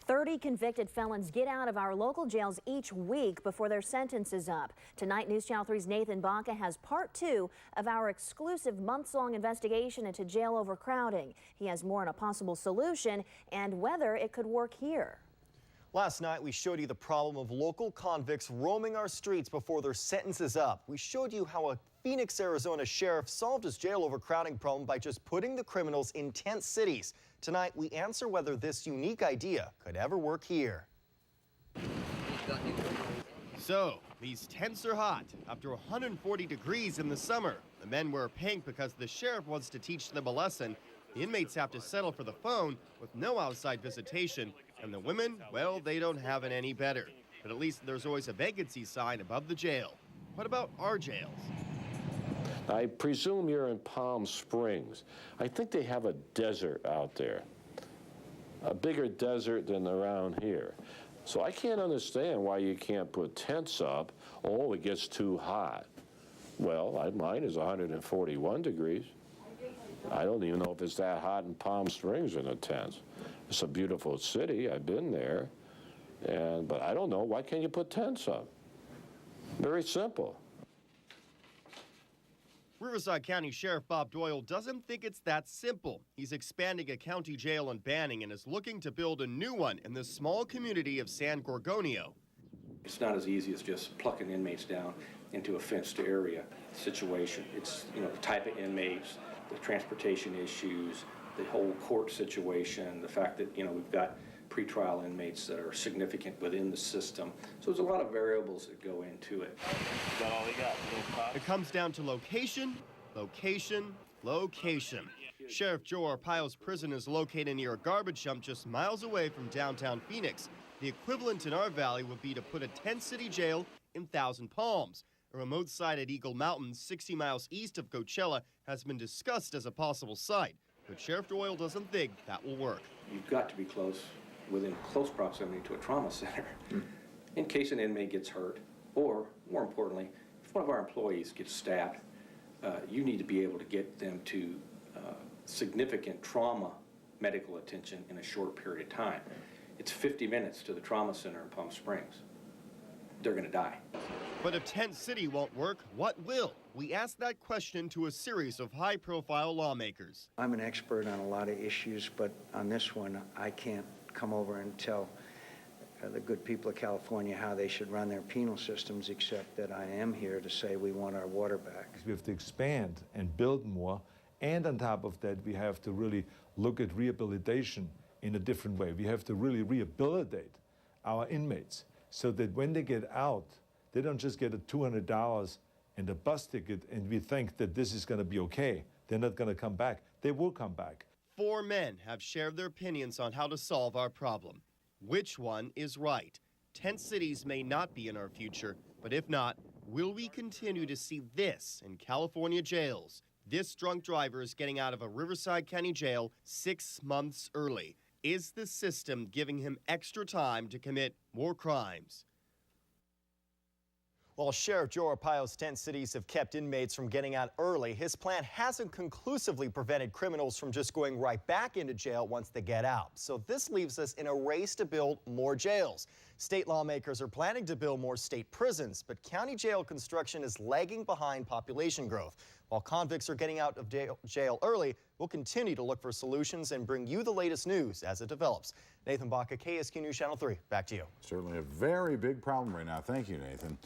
30 convicted felons get out of our local jails each week before their sentence is up. Tonight, News Channel 3's Nathan Baca has part 2 of our exclusive months-long investigation into jail overcrowding. He has more on a possible solution and whether it could work here. Last night, we showed you the problem of local convicts roaming our streets before their sentence is up. We showed you how a Phoenix, Arizona sheriff solved his jail overcrowding problem by just putting the criminals in tent cities. Tonight, we answer whether this unique idea could ever work here. So, these tents are hot. After 140 degrees in the summer, the men wear pink because the sheriff wants to teach them a lesson. The inmates have to settle for the phone with no outside visitation. And the women, well, they don't have it any better. But at least there's always a vacancy sign above the jail. What about our jails? I presume you're in Palm Springs. I think they have a desert out there, a bigger desert than around here. So I can't understand why you can't put tents up. Oh, it gets too hot. Well, mine is 141 degrees. I don't even know if it's that hot in Palm Springs in the tents. It's a beautiful city. I've been there. But I don't know. Why can't you put tents up? Very simple. Riverside County Sheriff Bob Doyle doesn't think it's that simple. He's expanding a county jail in Banning and is looking to build a new one in the small community of San Gorgonio. It's not as easy as just plucking inmates down into a fenced area situation. It's, the type of inmates, the transportation issues, the whole court situation, the fact that, we've got pretrial inmates that are significant within the system. So there's a lot of variables that go into it. Is that all we got? It comes down to location, location, location. Sheriff Joe Arpaio's prison is located near a garbage dump just miles away from downtown Phoenix. The equivalent in our valley would be to put a tent-city jail in Thousand Palms. A remote site at Eagle Mountain, 60 miles east of Coachella, has been discussed as a possible site. But Sheriff Doyle doesn't think that will work. You've got to be within close proximity to a trauma center in case an inmate gets hurt, or more importantly, if one of our employees gets stabbed, you need to be able to get them to significant trauma medical attention in a short period of time. It's 50 minutes to the trauma center in Palm Springs. They're going to die. But if Tent City won't work, what will? We asked that question to a series of high-profile lawmakers. I'm an expert on a lot of issues, but on this one, I can't come over and tell the good people of California how they should run their penal systems, except that I am here to say we want our water back. We have to expand and build more, and on top of that, we have to really look at rehabilitation in a different way. We have to really rehabilitate our inmates so that when they get out, they don't just get a $200 and a bus ticket and we think that this is going to be okay. They're not going to come back. They will come back. 4 men have shared their opinions on how to solve our problem. Which one is right? Tent cities may not be in our future, but if not, will we continue to see this in California jails? This drunk driver is getting out of a Riverside County jail 6 months early. Is the system giving him extra time to commit more crimes? While Sheriff Joe Arpaio's tent cities have kept inmates from getting out early, his plan hasn't conclusively prevented criminals from just going right back into jail once they get out. So this leaves us in a race to build more jails. State lawmakers are planning to build more state prisons, but county jail construction is lagging behind population growth. While convicts are getting out of jail early, we'll continue to look for solutions and bring you the latest news as it develops. Nathan Baca, KESQ News Channel 3, back to you. Certainly a very big problem right now. Thank you, Nathan.